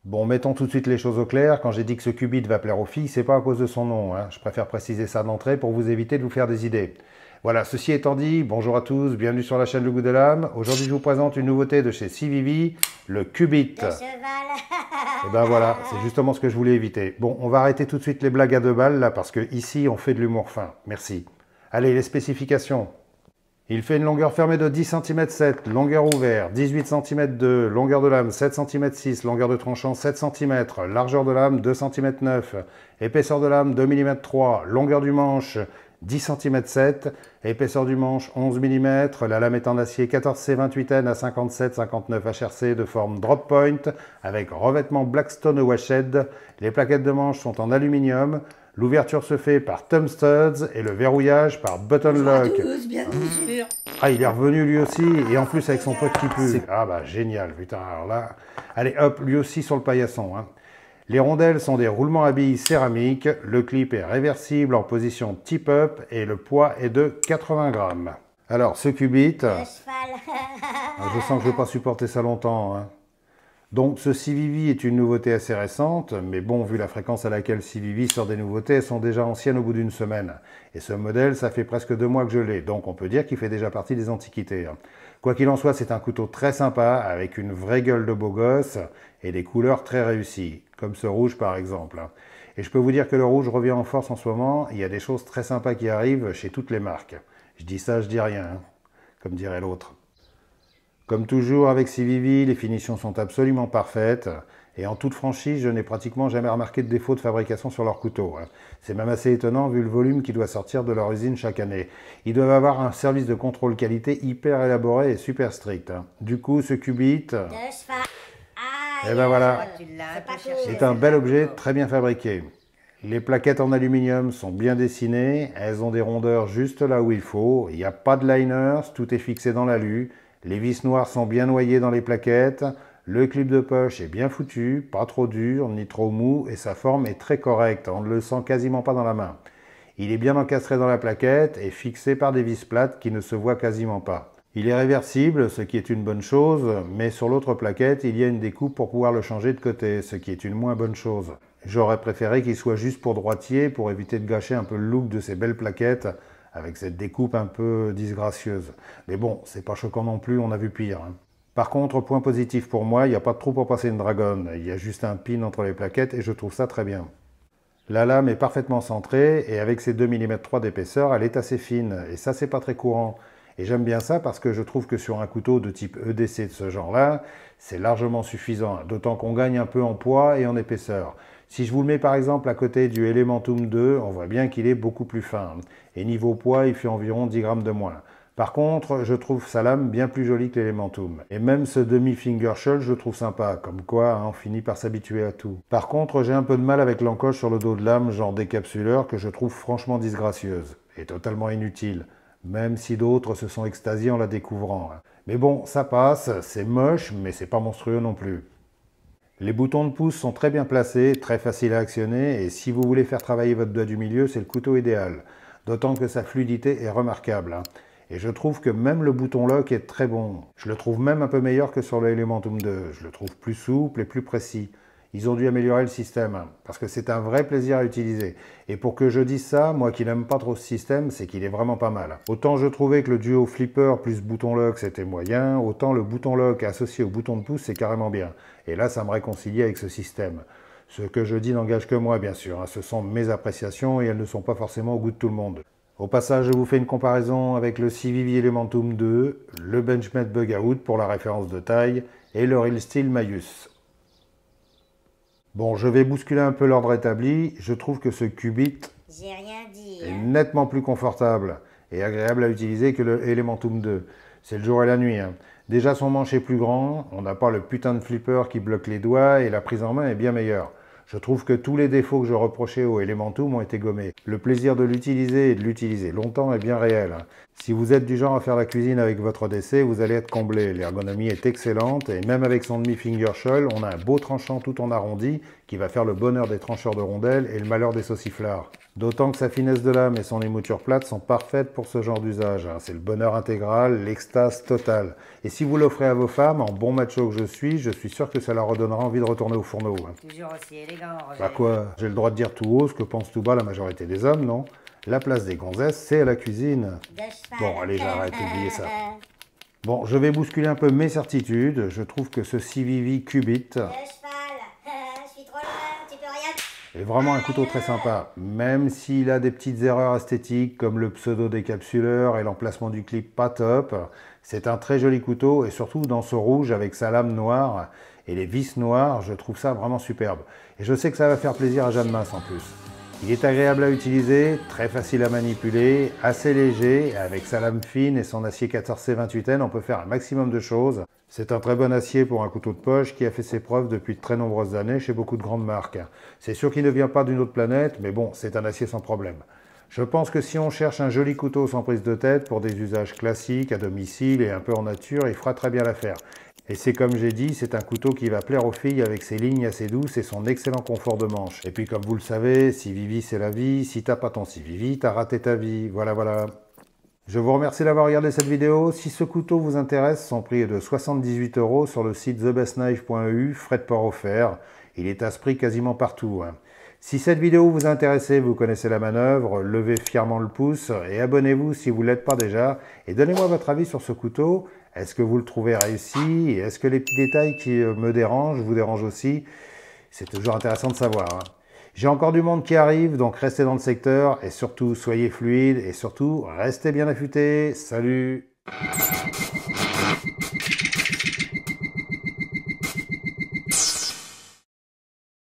Bon, mettons tout de suite les choses au clair. Quand j'ai dit que ce Qubit va plaire aux filles, c'est pas à cause de son nom, hein. Je préfère préciser ça d'entrée pour vous éviter de vous faire des idées. Voilà, ceci étant dit, bonjour à tous, bienvenue sur la chaîne Le Goût de l'âme. Aujourd'hui, je vous présente une nouveauté de chez CVV, le Qubit. Le cheval. Et ben voilà, c'est justement ce que je voulais éviter. Bon, on va arrêter tout de suite les blagues à deux balles là, parce que ici, on fait de l'humour fin. Merci. Allez, les spécifications. Il fait une longueur fermée de 10 cm 7, longueur ouverte, 18 cm 2, longueur de lame 7 cm 6, longueur de tranchant 7 cm, largeur de lame 2 cm 9, épaisseur de lame 2 mm 3, longueur du manche 10 cm 7, épaisseur du manche 11 mm, la lame est en acier 14C28N à 57-59 HRC de forme drop point avec revêtement Blackstone Washed, les plaquettes de manche sont en aluminium. L'ouverture se fait par thumb studs et le verrouillage par button lock. Bienvenue sur... Ah, il est revenu lui aussi, et en plus avec son pote qui pue. Ah bah génial, putain, alors là... Allez hop, lui aussi sur le paillasson, hein. Les rondelles sont des roulements à billes céramiques, le clip est réversible en position tip-up et le poids est de 80 grammes. Alors, ce Qubit, Le cheval. je sens que je ne vais pas supporter ça longtemps, hein. Donc ce CVV est une nouveauté assez récente, mais bon, vu la fréquence à laquelle CVV sort des nouveautés, elles sont déjà anciennes au bout d'une semaine. Et ce modèle, ça fait presque 2 mois que je l'ai, donc on peut dire qu'il fait déjà partie des antiquités. Quoi qu'il en soit, c'est un couteau très sympa, avec une vraie gueule de beau gosse, et des couleurs très réussies, comme ce rouge par exemple. Et je peux vous dire que le rouge revient en force en ce moment, il y a des choses très sympas qui arrivent chez toutes les marques. Je dis ça, je dis rien, hein, comme dirait l'autre. Comme toujours avec CVV, les finitions sont absolument parfaites et en toute franchise, je n'ai pratiquement jamais remarqué de défaut de fabrication sur leurs couteaux. C'est même assez étonnant vu le volume qui doit sortir de leur usine chaque année. Ils doivent avoir un service de contrôle qualité hyper élaboré et super strict. Du coup, ce Qubit, Le cheval. Ah, et ben voilà, tu l'as pas c'est un bel objet très bien fabriqué. Les plaquettes en aluminium sont bien dessinées, elles ont des rondeurs juste là où il faut, il n'y a pas de liners, tout est fixé dans l'alu. Les vis noires sont bien noyées dans les plaquettes, le clip de poche est bien foutu, pas trop dur ni trop mou et sa forme est très correcte, on ne le sent quasiment pas dans la main. Il est bien encastré dans la plaquette et fixé par des vis plates qui ne se voient quasiment pas. Il est réversible, ce qui est une bonne chose, mais sur l'autre plaquette, il y a une découpe pour pouvoir le changer de côté, ce qui est une moins bonne chose. J'aurais préféré qu'il soit juste pour droitier pour éviter de gâcher un peu le look de ces belles plaquettes avec cette découpe un peu disgracieuse. Mais bon, c'est pas choquant non plus, on a vu pire, hein. Par contre, point positif pour moi, il n'y a pas de trou pour passer une dragonne. Il y a juste un pin entre les plaquettes et je trouve ça très bien. La lame est parfaitement centrée et avec ses 2 mm 3 d'épaisseur, elle est assez fine. Et ça, c'est pas très courant. Et j'aime bien ça parce que je trouve que sur un couteau de type EDC de ce genre-là, c'est largement suffisant. D'autant qu'on gagne un peu en poids et en épaisseur. Si je vous le mets par exemple à côté du Elementum 2, on voit bien qu'il est beaucoup plus fin. Et niveau poids, il fait environ 10 grammes de moins. Par contre, je trouve sa lame bien plus jolie que l'Elementum. Et même ce demi-finger shell, je le trouve sympa, comme quoi hein, on finit par s'habituer à tout. Par contre, j'ai un peu de mal avec l'encoche sur le dos de lame, genre décapsuleur, que je trouve franchement disgracieuse. Et totalement inutile. Même si d'autres se sont extasiés en la découvrant. Mais bon, ça passe, c'est moche, mais c'est pas monstrueux non plus. Les boutons de pouce sont très bien placés, très faciles à actionner, et si vous voulez faire travailler votre doigt du milieu, c'est le couteau idéal. D'autant que sa fluidité est remarquable. Et je trouve que même le bouton lock est très bon. Je le trouve même un peu meilleur que sur le Elementum 2. Je le trouve plus souple et plus précis. Ils ont dû améliorer le système, parce que c'est un vrai plaisir à utiliser. Et pour que je dise ça, moi qui n'aime pas trop ce système, c'est qu'il est vraiment pas mal. Autant je trouvais que le duo flipper plus bouton lock c'était moyen, autant le bouton lock associé au bouton de pouce c'est carrément bien. Et là ça me réconcilie avec ce système. Ce que je dis n'engage que moi bien sûr, ce sont mes appréciations et elles ne sont pas forcément au goût de tout le monde. Au passage, je vous fais une comparaison avec le CVV Elementum 2, le Benchmade Bug-Out pour la référence de taille et le Real Steel Maius. Bon, je vais bousculer un peu l'ordre établi. Je trouve que ce Qubit J'ai rien dit. est nettement plus confortable et agréable à utiliser que le Elementum 2. C'est le jour et la nuit, hein. Déjà, son manche est plus grand, on n'a pas le putain de flipper qui bloque les doigts et la prise en main est bien meilleure. Je trouve que tous les défauts que je reprochais au Elementum ont été gommés. Le plaisir de l'utiliser et de l'utiliser longtemps est bien réel. Si vous êtes du genre à faire la cuisine avec votre DC, vous allez être comblé. L'ergonomie est excellente et même avec son demi-finger shell, on a un beau tranchant tout en arrondi qui va faire le bonheur des trancheurs de rondelles et le malheur des sauciflards. D'autant que sa finesse de lame et son émouture plate sont parfaites pour ce genre d'usage. C'est le bonheur intégral, l'extase totale. Et si vous l'offrez à vos femmes, en bon macho que je suis sûr que ça leur redonnera envie de retourner au fourneau. Toujours aussi élégant, Roger. Bah quoi, j'ai le droit de dire tout haut ce que pense tout bas la majorité des hommes, non? La place des gonzesses, c'est à la cuisine. De cheval. Bon, allez, j'arrête, oubliez ça. Bon, je vais bousculer un peu mes certitudes. Je trouve que ce Civivi Cubit De cheval. Je suis trop loin, tu peux rien. est vraiment un couteau très sympa. Même s'il a des petites erreurs esthétiques comme le pseudo décapsuleur et l'emplacement du clip pas top, c'est un très joli couteau et surtout dans ce rouge avec sa lame noire et les vis noires, je trouve ça vraiment superbe. Et je sais que ça va faire plaisir à Jeanne Mince en plus. Il est agréable à utiliser, très facile à manipuler, assez léger, et avec sa lame fine et son acier 14C28N, on peut faire un maximum de choses. C'est un très bon acier pour un couteau de poche qui a fait ses preuves depuis de très nombreuses années chez beaucoup de grandes marques. C'est sûr qu'il ne vient pas d'une autre planète, mais bon, c'est un acier sans problème. Je pense que si on cherche un joli couteau sans prise de tête pour des usages classiques, à domicile et un peu en nature, il fera très bien l'affaire. Et c'est comme j'ai dit, c'est un couteau qui va plaire aux filles avec ses lignes assez douces et son excellent confort de manche. Et puis comme vous le savez, Civivi c'est la vie, si t'as pas ton Civivi, t'as raté ta vie. Voilà, voilà. Je vous remercie d'avoir regardé cette vidéo. Si ce couteau vous intéresse, son prix est de 78 € sur le site thebestknife.eu, frais de port offerts. Il est à ce prix quasiment partout. Si cette vidéo vous a intéressé, vous connaissez la manœuvre, levez fièrement le pouce et abonnez-vous si vous ne l'êtes pas déjà. Et donnez-moi votre avis sur ce couteau. Est-ce que vous le trouvez réussi? Et est-ce que les petits détails qui me dérangent vous dérangent aussi? C'est toujours intéressant de savoir. J'ai encore du monde qui arrive, donc restez dans le secteur et surtout soyez fluides et surtout restez bien affûtés. Salut!